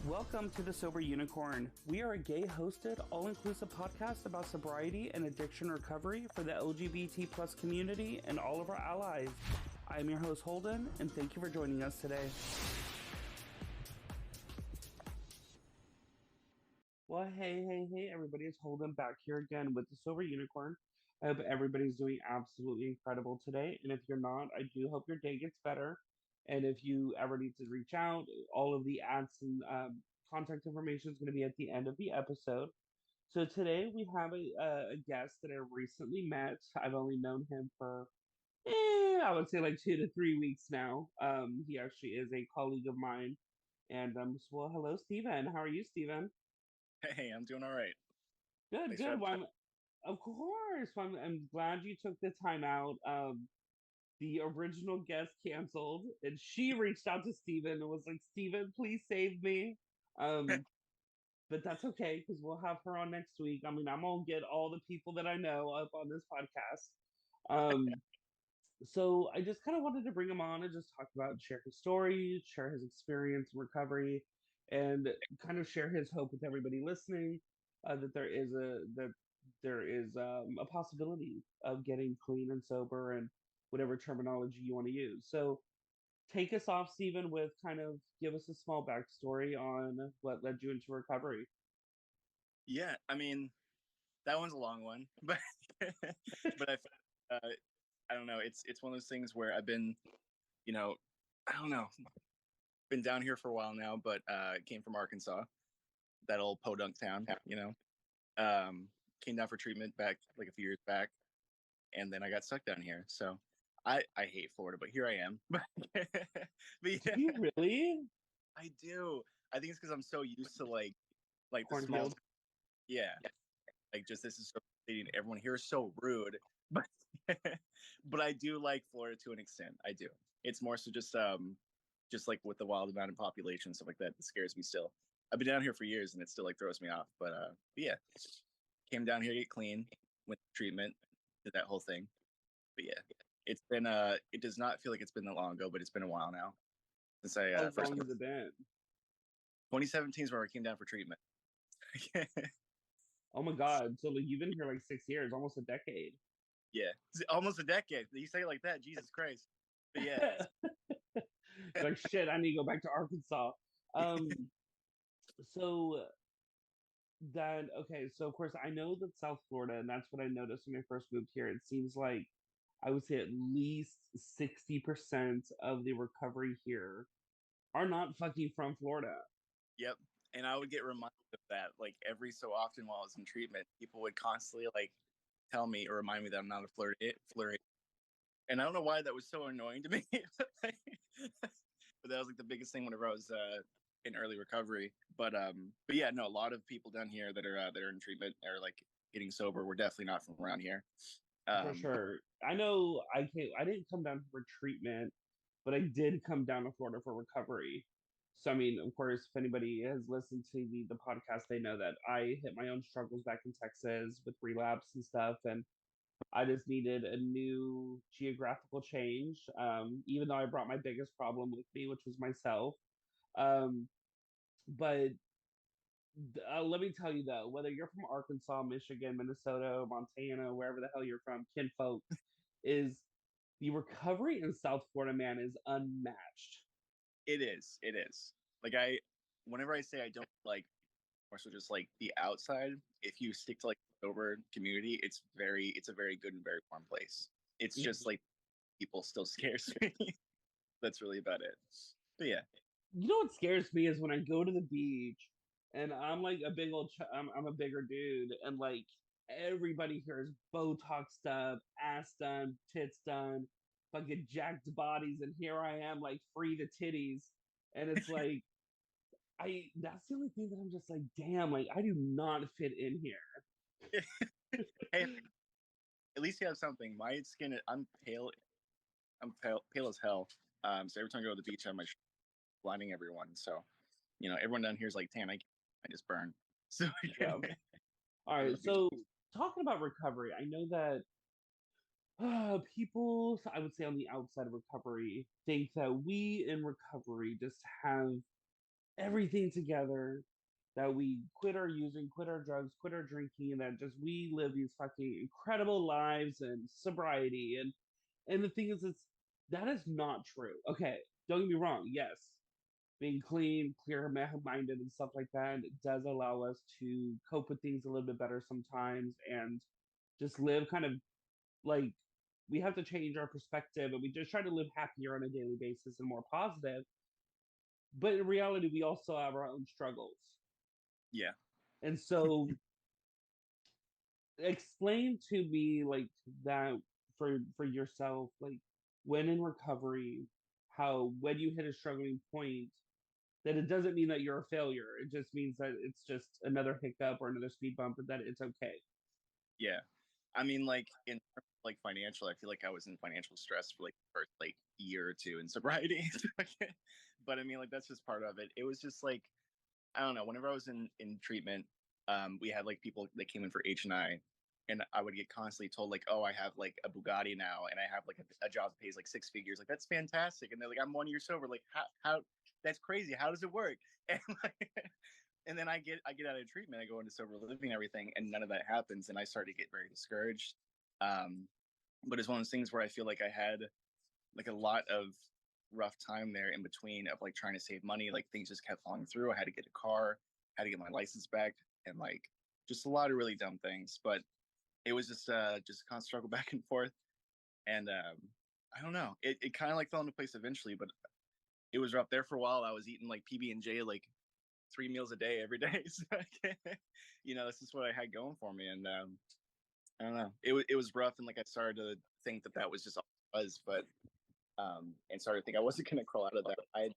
Welcome to the Sober Unicorn. We are a gay-hosted, all-inclusive podcast about sobriety and addiction recovery for the LGBT plus community and all of our allies. I am your host, Holden, and thank you for joining us today. Well, hey, everybody. It's Holden back here again with the Sober Unicorn. I hope everybody's doing absolutely incredible today. And if you're not, I do hope your day gets better. And if you ever need to reach out, all of the ads and contact information is going to be at the end of the episode. So today we have a guest that I recently met. I've only known him for, I would say like 2 to 3 weeks now. He actually is a colleague of mine. And well, hello, Steven. How are you, Steven? Hey, I'm doing all right. Good, Thanks for good. having. Well, of course. Well, I'm glad you took the time out. The original guest canceled, and she reached out to Steven and was like, "Steven, please save me." Um, but that's okay because we'll have her on next week. I mean, I'm gonna get all the people that I know up on this podcast. Um, so I just kind of wanted to bring him on and just talk about, share his story, share his experience in recovery, and kind of share his hope with everybody listening, that there is a possibility of getting clean and sober and whatever terminology you want to use. So take us off, Stephen, with kind of give us a small backstory on what led you into recovery. Yeah, I mean that one's a long one, but but I don't know. It's one of those things where I've been, you know, I don't know, been down here for a while now, but came from Arkansas, that old podunk town, Um, came down for treatment back like a few years back, and then I got stuck down here. So I hate Florida, but here I am. But Do yeah, you really? I do. I think it's because I'm so used to like the small, Cornfield. yeah. Like just this is so fascinating. Everyone here is so rude, but but I do like Florida to an extent. I do. It's more so just like with the wild amount of population and stuff like that, it scares me still. I've been down here for years and it still like throws me off. But yeah, came down here to get clean, went to treatment, did that whole thing. But yeah, it's been it does not feel like it's been that long ago, but it's been a while now since I How first long has it been? 2017 is where I came down for treatment. Oh my God. So like you've been here like 6 years, almost a decade. Yeah, it's almost a decade. You say it like that, Jesus Christ. But yeah, Like shit, I need to go back to Arkansas. Um, so that okay, so of course I know that South Florida, and that's what I noticed when I first moved here. It seems like I would say at least 60% of the recovery here are not fucking from Florida. yep. And I would get reminded of that like every so often while I was in treatment. People would constantly like tell me or remind me that I'm not a flirt. And I don't know why that was so annoying to me. But that was like the biggest thing whenever I was in early recovery. But yeah, no, a lot of people down here that are in treatment or like getting sober were definitely not from around here. For Um, sure. I know I didn't come down for treatment, but I did come down to Florida for recovery. So I mean, of course, if anybody has listened to the podcast, they know that I hit my own struggles back in Texas with relapse and stuff, and I just needed a new geographical change. Even though I brought my biggest problem with me, which was myself. Um, but let me tell you though, whether you're from Arkansas, Michigan, Minnesota, Montana, wherever the hell you're from, kinfolk, is the recovery in South Florida, man, is unmatched. it is, it is. Like whenever I say I don't like, or so just like the outside, if you stick to like the sober community, it's a very good and very warm place. It's just like people still scares me. That's really about it. But yeah, You know what scares me is when I go to the beach and I'm like a big I'm a bigger dude, and like everybody here is Botoxed up, ass done, tits done, fucking jacked bodies, and here I am like free to titties, and it's like I that's the only thing that I'm just like, damn, like I do not fit in here. hey, at least you have something. My skin, I'm pale. I'm pale as hell. So every time I go to the beach, I'm like blinding everyone. So everyone down here is like tan. I just burn. So Yeah. All right. So talking about recovery, I know that people, I would say on the outside of recovery, think that we in recovery just have everything together, that we quit our using, quit our drugs, quit our drinking, and that just we live these fucking incredible lives and sobriety. And the thing is, it's that is not true. Okay, don't get me wrong. Yes, being clean, clear-minded, and stuff like that does allow us to cope with things a little bit better sometimes, and just live kind of like we have to change our perspective, and we just try to live happier on a daily basis and more positive. But in reality, we also have our own struggles. Yeah. And so explain to me like that for yourself, like when in recovery, how when you hit a struggling point, that it doesn't mean that you're a failure. It just means that it's just another hiccup or another speed bump, and that it's okay. Yeah. I mean, like in terms of, like financial, I feel like I was in financial stress for like the first like year or two in sobriety. But I mean, like that's just part of it. It was just like I don't know. Whenever I was in treatment, we had like people that came in for H&I, and I would get constantly told like, "Oh, I have like a Bugatti now, and I have like a job that pays like 6 figures." Like that's fantastic. And they're like, "I'm 1 year sober." Like how that's crazy. How does it work? And like, and then I get out of treatment, I go into sober living and everything, and none of that happens, and I started to get very discouraged. Um, but it's one of those things where I feel like I had like a lot of rough time there in between of like trying to save money. Like things just kept falling through. I had to get a car, had to get my license back, and like just a lot of really dumb things. But it was just a constant struggle back and forth. And I don't know. It kind of like fell into place eventually, but it was rough there for a while. I was eating like PB&J like 3 meals a day every day. So this is what I had going for me. And I don't know. It was rough, and like I started to think that was just all it was, but and started to think I wasn't gonna crawl out of that. I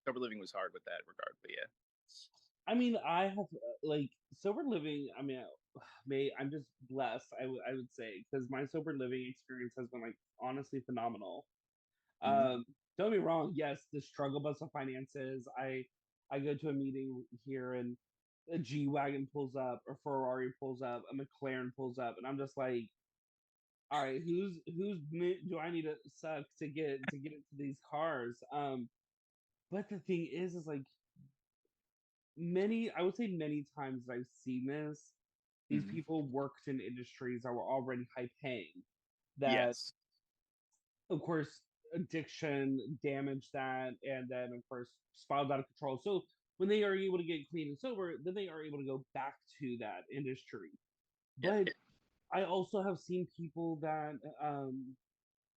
sober living was hard with that regard, but yeah. I mean, I have like sober living. I mean, I'm just blessed. I would say because my sober living experience has been like honestly phenomenal. Mm-hmm. Um, don't be wrong. Yes, the struggle bus of finances. I go to a meeting here and a G wagon pulls up, a Ferrari pulls up, a McLaren pulls up, and I'm just like, all right, who's do I need to suck to get into these cars? But the thing is like I would say many times that I've seen this, these Mm-hmm. people worked in industries that were already high paying. That Yes. of course addiction damaged that, and then of course spiraled out of control. So when they are able to get clean and sober, then they are able to go back to that industry. Yeah. But I also have seen people that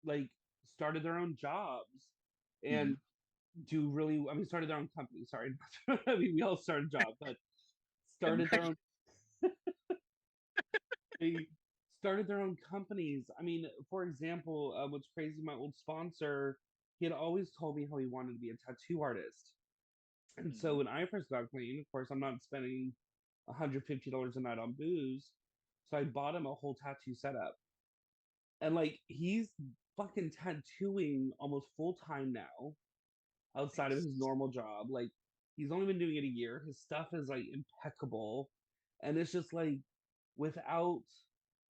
like started their own jobs Mm-hmm. and do really, I mean, started their own company. Sorry, I mean we all started jobs, but And started their own they started their own companies. I mean, for example, what's crazy, my old sponsor, he had always told me how he wanted to be a tattoo artist. And so mm-hmm. when I first got clean, of course, I'm not spending $150 a night on booze. So I bought him a whole tattoo setup. And like, he's fucking tattooing almost full time now outside of his Nice. normal job. Like, he's only been doing it a year. His stuff is like impeccable. And it's just like, without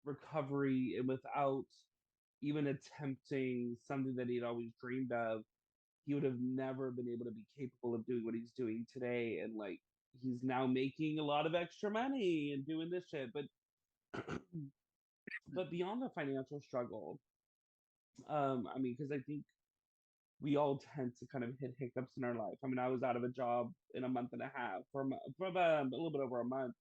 recovery and without even attempting something that he'd always dreamed of, he would have never been able to be capable of doing what he's doing today. And like, he's now making a lot of extra money and doing this shit. But beyond the financial struggle, I mean, because I think we all tend to kind of hit hiccups in our life. I mean, I was out of a job in a month and a half for about a little bit over a month,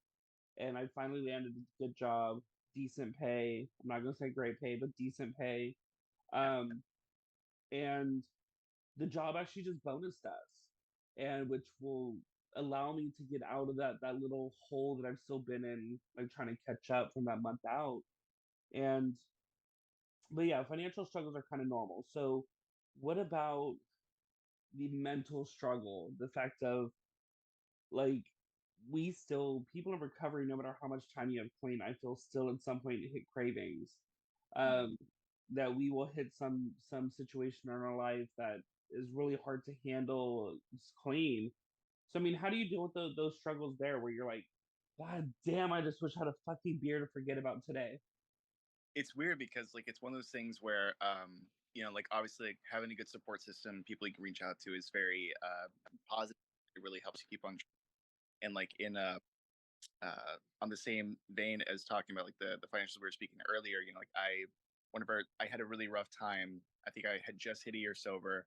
and I finally landed a good job, decent pay. I'm not gonna say great pay, but decent pay. Yeah. Um, and the job actually just bonused us, and which will allow me to get out of that little hole that I've still been in, like trying to catch up from that month out. And but yeah, financial struggles are kind of normal. So what about the mental struggle? The fact of like we still people in recovery, no matter how much time you have clean, I feel still at some point hit cravings. Mm-hmm. Um, that we will hit some situation in our life that is really hard to handle clean. So I mean, how do you deal with those struggles there, where you're like, God damn, I just wish I had a fucking beer to forget about today. It's weird because like it's one of those things where like obviously like, having a good support system, people you can reach out to is very positive. it really helps you keep on. And like in on the same vein as talking about like the financials we were speaking earlier, you know, like whenever I had a really rough time, I think I had just hit a year sober.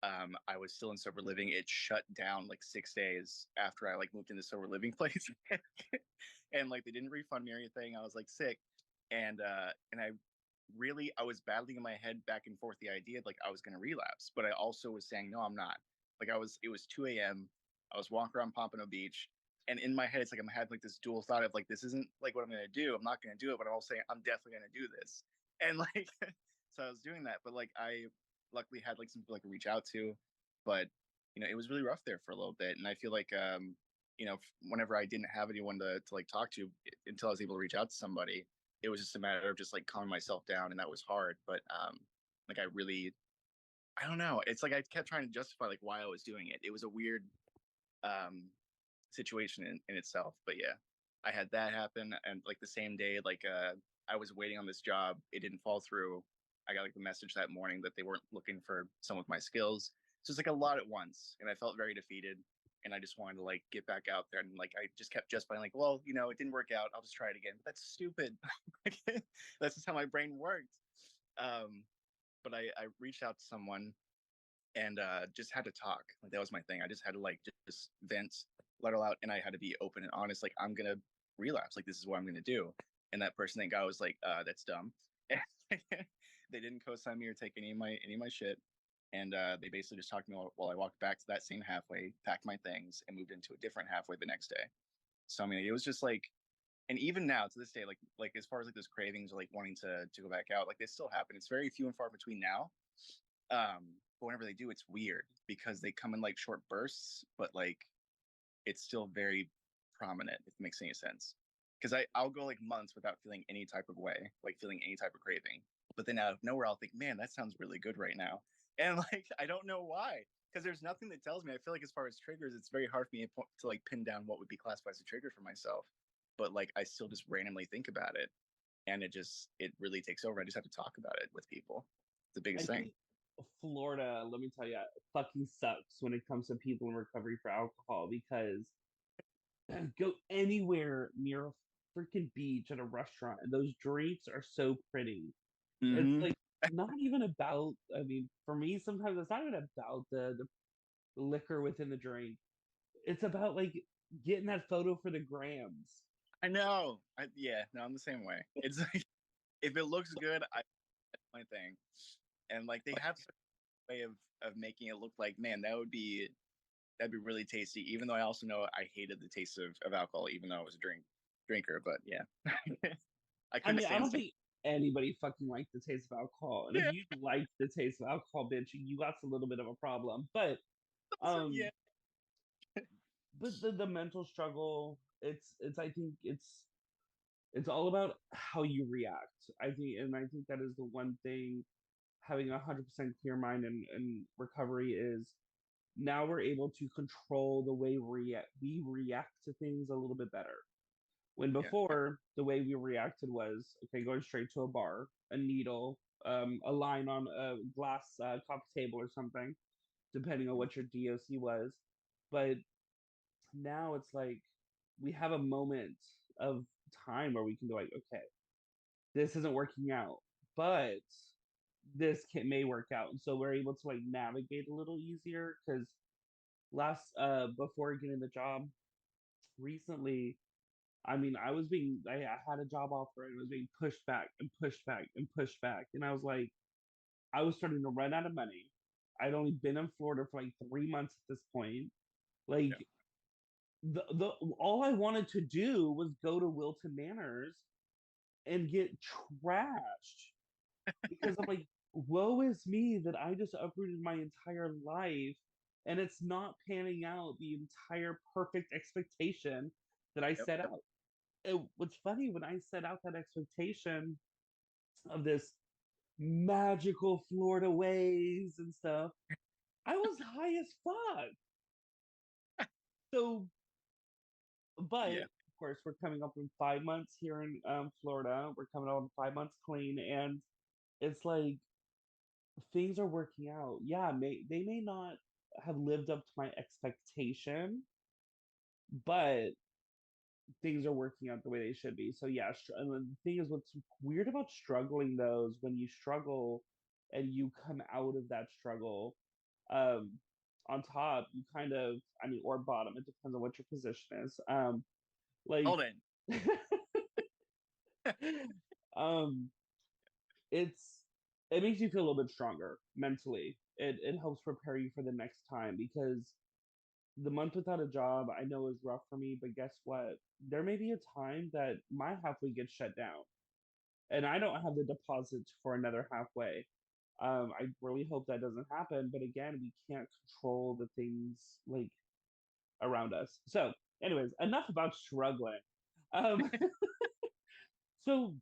I was still in sober living. It shut down like 6 days after I like moved into sober living place, and like they didn't refund me or anything. I was like sick, and I was battling in my head back and forth the idea like I was gonna relapse, but I also was saying no, I'm not. Like it was 2 a.m. I was walking around Pompano Beach, and in my head it's like I'm having like this dual thought of like this isn't like what I'm gonna do. I'm not gonna do it, but I'm also saying I'm definitely gonna do this, and like so I was doing that, but like I luckily had like some people I could reach out to, but you know it was really rough there for a little bit, and I feel like you know whenever I didn't have anyone to like talk to until I was able to reach out to somebody, it was just a matter of just like calming myself down, and that was hard. But like I don't know. It's like I kept trying to justify like why I was doing it. It was a weird um situation in itself. But yeah, I had that happen, and like the same day, like I was waiting on this job, it didn't fall through. I got like the message that morning that they weren't looking for someone with my skills. So it's like a lot at once, and I felt very defeated. And I just wanted to like get back out there, and like I just kept justifying, like, well, you know, it didn't work out. I'll just try it again. But that's stupid. That's just how my brain worked. Um, but I reached out to someone and just had to talk. Like that was my thing. I just had to like just vent, let it out, and I had to be open and honest. Like I'm gonna relapse. Like this is what I'm gonna do. And that person, that guy, was like, "That's dumb." They didn't co-sign me or take any of my shit, and they basically just talked to me while I walked back to that same halfway, packed my things, and moved into a different halfway the next day. So I mean, it was just like, and even now to this day, like as far as like those cravings or like wanting to go back out, like they still happen. It's very few and far between now, but whenever they do, it's weird because they come in like short bursts, but like it's still very prominent, if it makes any sense. Because I'll go like months without feeling any type of way, like feeling any type of craving. But then out of nowhere, I'll think, man, that sounds really good right now. And like, I don't know why. Because there's nothing that tells me. I feel like as far as triggers, it's very hard for me to like pin down what would be classified as a trigger for myself. But like, I still just randomly think about it, and it really takes over. I just have to talk about it with people. It's the I biggest thing. think Florida, let me tell you, fucking sucks when it comes to people in recovery for alcohol because go anywhere near a freaking beach at a restaurant and those drinks are so pretty. It's Mm-hmm. like not even about, I mean, for me, sometimes it's not even about the liquor within the drink. It's about like getting that photo for the grams. I know. Yeah, no, I'm the same way. It's like if it looks good, that's my thing. And like they have such a way of making it look like, man, that'd be really tasty. Even though I also know I hated the taste of alcohol, even though I was a drinker. But yeah, I I couldn't mean, I stand don't the taste. think anybody fucking liked the taste of alcohol. And if Yeah, you like the taste of alcohol, bitch, you got a little bit of a problem. Um, yeah, but the mental struggle, it's I think it's all about how you react. I think that is the one thing having 100% clear mind and recovery is now we're able to control the way we react to things a little bit better. When yeah, before the way we reacted was okay, going straight to a bar, a needle, a line on a glass coffee table or something, depending on what your DOC was. But now it's like we have a moment of time where we can go like, okay, this isn't working out, but may work out, and so we're able to like navigate a little easier. Because last before getting the job recently, I mean, I had a job offer and it was being pushed back and pushed back and pushed back, and I was like, I was starting to run out of money. I'd only been in Florida for like 3 months at this point. Like yeah, the all I wanted to do was go to Wilton Manors and get trashed because I'm like, woe is me that I just uprooted my entire life and it's not panning out the entire perfect expectation that I yep, set yep. out. What's funny, when I set out that expectation of this magical Florida ways and stuff, I was high as fuck. So, but Yeah, of course, we're coming up in 5 months here in Florida. We're coming up in 5 months clean, and it's like things are working out. Yeah, they may not have lived up to my expectation, but things are working out the way they should be. So yeah, and the thing is, what's weird about struggling though is when you struggle and you come out of that struggle, um, on top, you kind of, I mean, or bottom, it depends on what your position is. Like, Hold in. um, it's it makes you feel a little bit stronger mentally. It helps prepare you for the next time because the month without a job I know is rough for me, but guess what? There may be a time that my halfway gets shut down and I don't have the deposit for another halfway. I really hope that doesn't happen, but again, we can't control the things like around us. So, anyways, enough about struggling. Um, so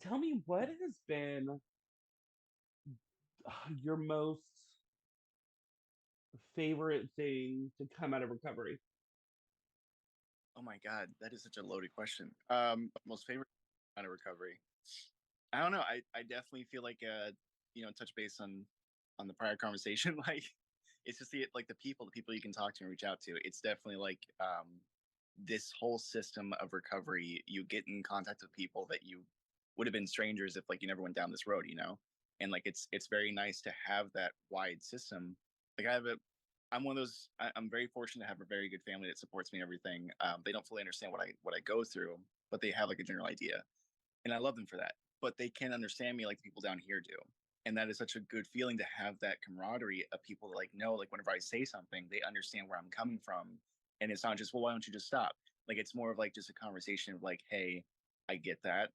tell me what has been your most favorite thing to come out of recovery? Oh my God, that is such a loaded question. Most favorite kind of recovery. I don't know. I definitely feel like touch base on the prior conversation. Like, it's just the people you can talk to and reach out to. It's definitely like this whole system of recovery. You get in contact with people that you would have been strangers if like you never went down this road, you know. And like it's very nice to have that wide system. Like I'm one of those. I'm very fortunate to have a very good family that supports me and everything. They don't fully understand what I go through, but they have like a general idea, and I love them for that. But they can't understand me like the people down here do, and that is such a good feeling to have that camaraderie of people that like know like whenever I say something, they understand where I'm coming from, and it's not just well, why don't you just stop? Like it's more of like just a conversation of like, hey, I get that,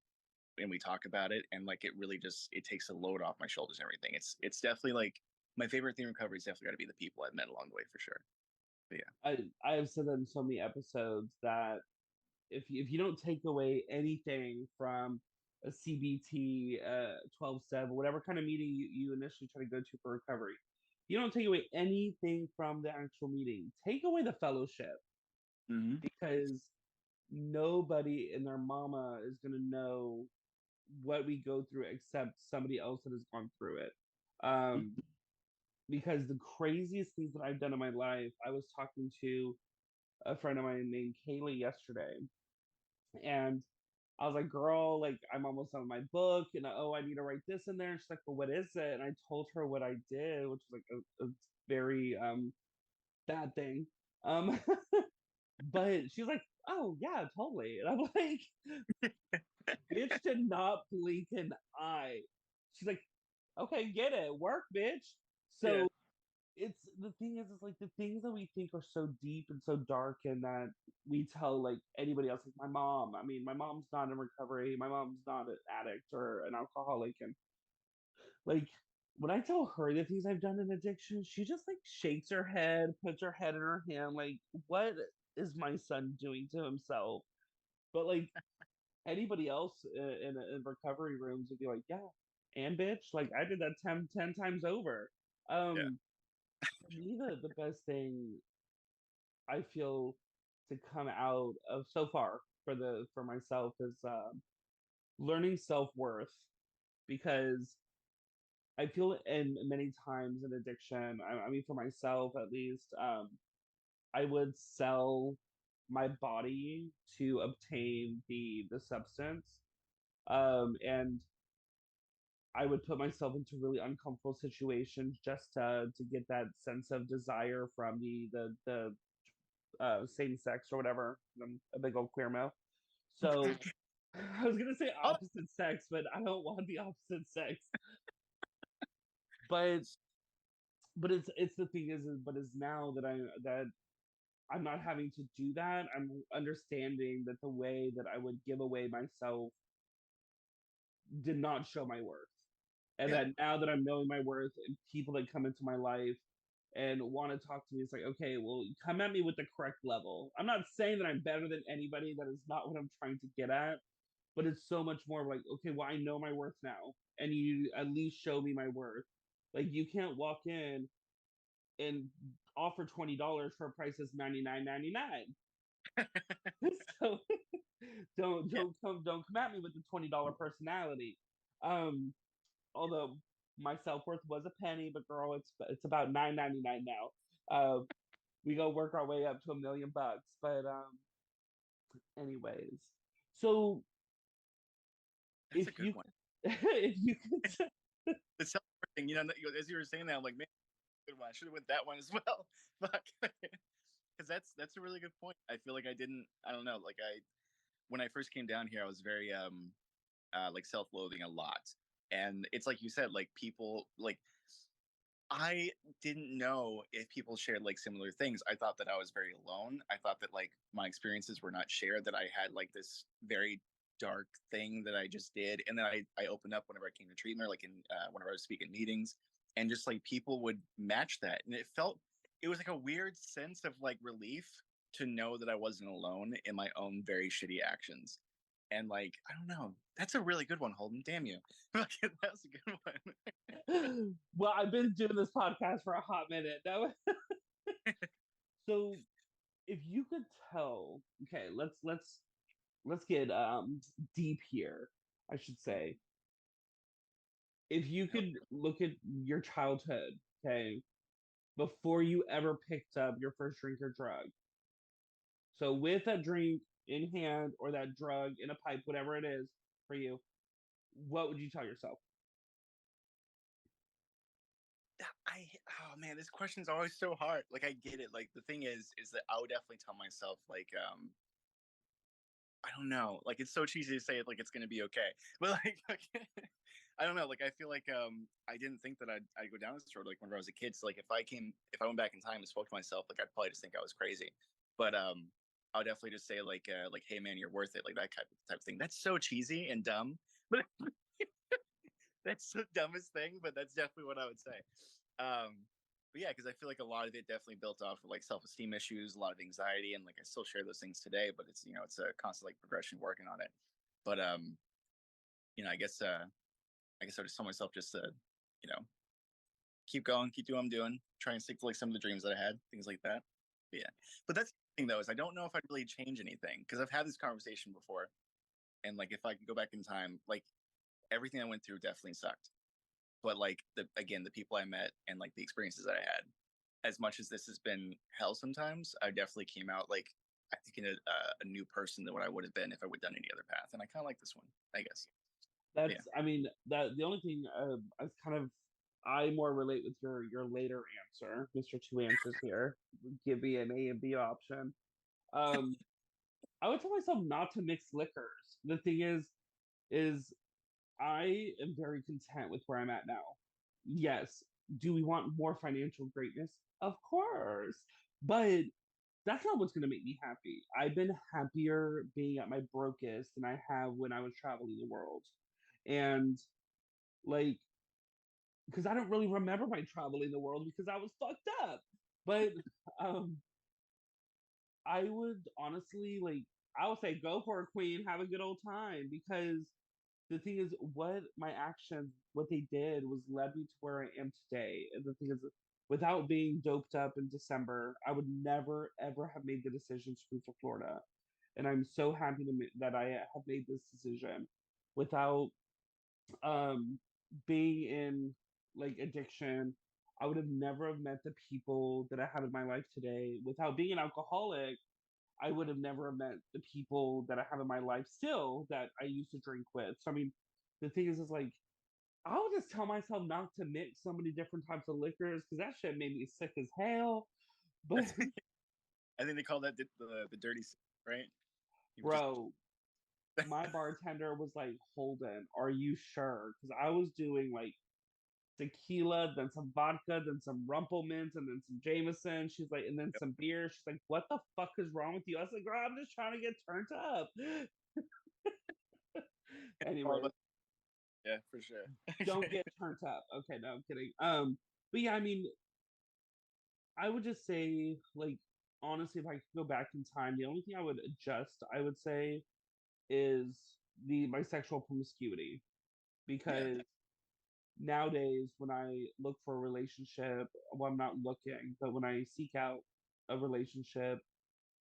and we talk about it, and like it really just it takes a load off my shoulders and everything. It's definitely like my favorite thing in recovery is definitely got to be the people I've met along the way for sure. But yeah. I have said that in so many episodes that if you don't take away anything from a CBT, 12 step, whatever kind of meeting you initially try to go to for recovery, you don't take away anything from the actual meeting. Take away the fellowship Mm-hmm. because nobody and their mama is going to know what we go through except somebody else that has gone through it. Um, because the craziest things that I've done in my life, I was talking to a friend of mine named Kaylee yesterday, and I was like, girl, like I'm almost done with my book, and oh, I need to write this in there. And she's like, well, what is it? And I told her what I did, which was like a very bad thing. Um, but she's like, oh yeah, totally. And I'm like, bitch did not blink an eye. She's like, okay, get it, work, bitch. Yeah. So it's the thing is like the things that we think are so deep and so dark and that we tell like anybody else, like my mom. I mean, my mom's not in recovery, my mom's not an addict or an alcoholic, and like when I tell her the things I've done in addiction, she just like shakes her head, puts her head in her hand, like, what is my son doing to himself? But like anybody else in recovery rooms would be like, yeah, and bitch, like I did that 10 times over. Yeah. For me, the best thing I feel to come out of so far for myself is learning self worth because I feel in many times in addiction. I mean, for myself at least, I would sell my body to obtain the substance, and I would put myself into really uncomfortable situations just to get that sense of desire from the same sex or whatever. I'm a big old queer male. So I was gonna say Oh, opposite sex, but I don't want the opposite sex. But it's the thing is but it's now that I'm not having to do that. I'm understanding that the way that I would give away myself did not show my worth. And yeah. that now that I'm knowing my worth and people that come into my life and want to talk to me, it's like, okay, well, come at me with the correct level. I'm not saying that I'm better than anybody. That is not what I'm trying to get at. But it's so much more like, okay, well, I know my worth now. And you at least show me my worth. Like, you can't walk in and offer $20 for a price that's $99.99. So don't Yeah. don't come at me with the $20 personality. Um, although My self worth was a penny, but girl, it's about $9.99 now. We go work our way up to $1 million. But anyways, so That's if a good you one. if you could The self thing, as you were saying that, I'm like, man, good one. I should have went that one as well. Fuck. Because that's a really good point. I feel like I didn't. I don't know. Like when I first came down here, I was very like self-loathing a lot, and it's like you said, like people like I didn't know if people shared like similar things. I thought that I was very alone. I thought that like my experiences were not shared, that I had like this very dark thing that I just did. And then I opened up whenever I came to treatment, like in whenever I was speaking meetings, and just like people would match that. And it was like a weird sense of like relief to know that I wasn't alone in my own very shitty actions. And like, I don't know, that's a really good one, Holden. Damn you. That was a good one. well, I've been doing this podcast for a hot minute. So if you could tell, okay, let's get deep here. I should say, if you could look at your childhood, okay, before you ever picked up your first drink or drug. So with that drink in hand or that drug in a pipe, whatever it is for you, what would you tell yourself? I oh man, this question's always so hard. Like I get it. Like the thing is that I would definitely tell myself like I don't know. Like it's so cheesy to say it like it's gonna be okay. But like I don't know. Like I feel like I didn't think that I'd go down this road like when I was a kid. So like if I went back in time and spoke to myself, like I'd probably just think I was crazy. But I would definitely just say like hey man, you're worth it, like that type of thing. That's so cheesy and dumb. But that's the dumbest thing, but that's definitely what I would say. But yeah, because I feel like a lot of it definitely built off of like self-esteem issues, a lot of anxiety, and like I still share those things today. But it's a constant like progression working on it. But I guess I just tell myself just to you know keep going, keep doing what I'm doing, try and stick to like some of the dreams that I had, things like that. But yeah, but that's the thing though is I don't know if I'd really change anything because I've had this conversation before, and like if I could go back in time, like everything I went through definitely sucked, but like the people I met and like the experiences that I had, as much as this has been hell sometimes, I definitely came out like I think in a new person than what I would have been if I would have done any other path, and I kind of like this one, I guess. But That's, yeah, I mean, that the only thing I more relate with your later answer, Mister Two Answers here. Give me an A and B option. Um, I would tell myself not to mix liquors. The thing is I am very content with where I'm at now. Yes, do we want more financial greatness? Of course, but that's not what's going to make me happy. I've been happier being at my brokest than I have when I was traveling the world. And like, because I don't really remember my traveling the world because I was fucked up. But um, I would honestly like, I would say go for it, queen, have a good old time. Because the thing is, what my actions, what they did was led me to where I am today. And the thing is, without being doped up in December, I would never ever have made the decision to move to Florida. And I'm so happy that I have made this decision without um being in like addiction. I would have never have met the people that I have in my life today. Without being an alcoholic, I would have never met the people that I have in my life still that I used to drink with. So I mean, the thing is like I'll just tell myself not to mix so many different types of liquors because that shit made me sick as hell. But that's I think they call that the dirty, right? You would just bro, my bartender was like, Holden, are you sure? Because I was doing like tequila, then some vodka, then some Rumplemans, and then some Jameson. She's like, and then some beer. She's like, what the fuck is wrong with you? I was like, girl, I'm just trying to get turned up. all Anyways, about yeah for sure. don't Okay. get turned up. Okay, no, I'm kidding. But yeah, I mean, I would just say, like, honestly, if I could go back in time, the only thing I would adjust, I would say, is the my sexual promiscuity. Yeah, Because nowadays when I look for a relationship, well, I'm not looking, but when I seek out a relationship,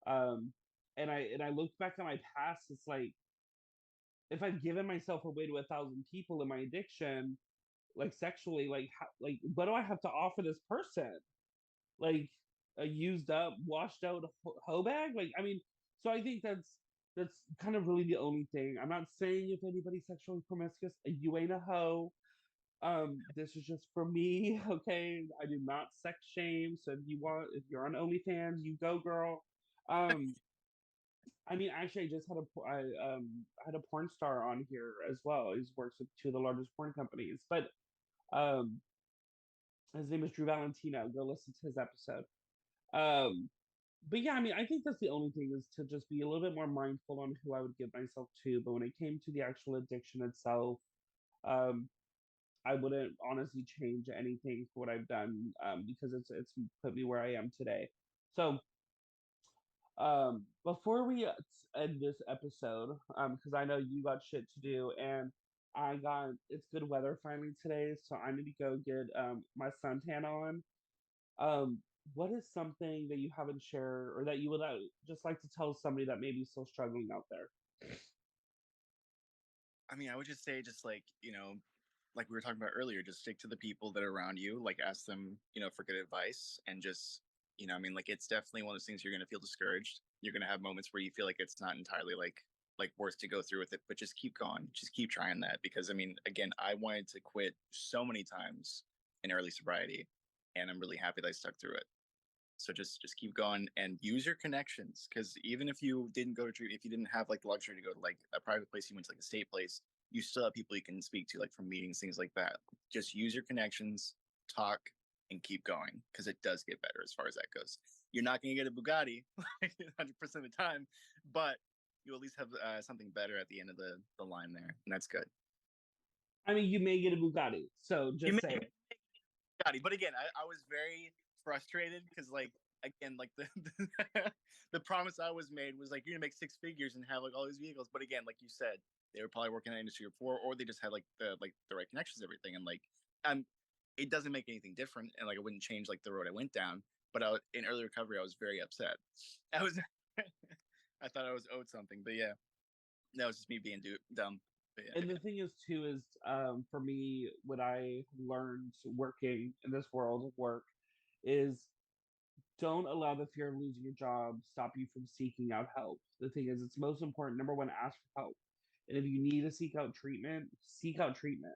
um, and I look back at my past, it's like if I've given myself away to 1,000 people in my addiction, like sexually, like like what do I have to offer this person? Like a used up, washed out hoe bag? Like I mean, so I think that's kind of really the only thing. I'm not saying if anybody's sexually promiscuous, you ain't a hoe. This is just for me, okay? I do not sex shame. So if you're on OnlyFans, you go, girl. Um, I mean, actually, I just had a porn star on here as well. He works with two of the largest porn companies, but um, his name is Drew Valentino. Go listen to his episode. Um, but yeah, I mean, I think that's the only thing is to just be a little bit more mindful on who I would give myself to. But when it came to the actual addiction itself, um, I wouldn't honestly change anything for what I've done because it's put me where I am today. So before we end this episode, because I know you got shit to do, and it's good weather finally today, so I need to go get my suntan on. Um, what is something that you haven't shared or that you would just like to tell somebody that may be still struggling out there? I mean, I would just say, just like, like we were talking about earlier, just stick to the people that are around you, like ask them, for good advice, and just, I mean, like it's definitely one of those things you're going to feel discouraged. You're going to have moments where you feel like it's not entirely like worth to go through with it, but just keep going, just keep trying that. Because I mean, again, I wanted to quit so many times in early sobriety, and I'm really happy that I stuck through it. So just keep going and use your connections, because even if you didn't go to treatment, if you didn't have like the luxury to go to like a private place, you went to like a state place, you still have people you can speak to, like from meetings, things like that. Just use your connections, talk, and keep going, because it does get better as far as that goes. You're not going to get a Bugatti 100% of the time, but you at least have something better at the end of the line there, and that's good. I mean, you may get a Bugatti, so You just may say get it. a Bugatti, but again, I was very frustrated because like again like the promise I was made was like you're gonna make six figures and have like all these vehicles, but again, like you said, they were probably working in the industry before, or they just had like the right connections, everything, and like um it doesn't make anything different, and like I wouldn't change like the road I went down. But in early recovery, I was very upset. I was I thought I was owed something, but yeah, that was just me being dumb. But And yeah, the thing is too is for me what I learned working in this world of work is don't allow the fear of losing your job stop you from seeking out help. The thing is, it's most important. Number one, ask for help. And if you need to seek out treatment, seek out treatment.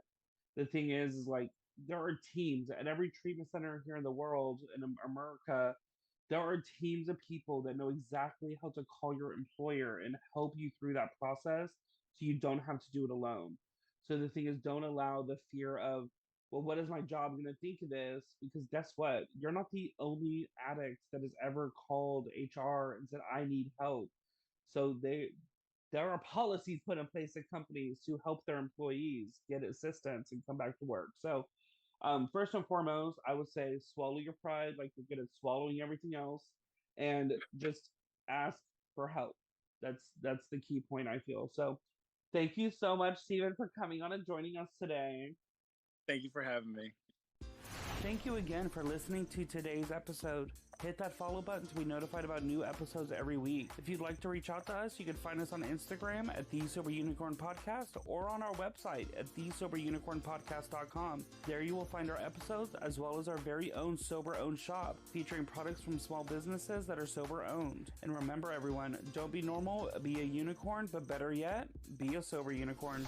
The thing is like there are teams at every treatment center here in the world in America. There are teams of people that know exactly how to call your employer and help you through that process so you don't have to do it alone. So the thing is, don't allow the fear of, well, what is my job going to think of this? Because guess what? You're not the only addict that has ever called HR and said, I need help. So there are policies put in place at companies to help their employees get assistance and come back to work. So first and foremost, I would say swallow your pride like you're good at swallowing everything else, and just ask for help. That's the key point I feel. So, thank you so much, Stephen, for coming on and joining us today. thank you for having me. Thank you again for listening to today's episode. Hit that follow button to be notified about new episodes every week. If you'd like to reach out to us, you can find us on Instagram at The Sober Unicorn Podcast or on our website at thesoberunicornpodcast.com. There you will find our episodes as well as our very own sober-owned shop featuring products from small businesses that are sober-owned. And remember everyone, don't be normal, be a unicorn, but better yet, be a sober unicorn.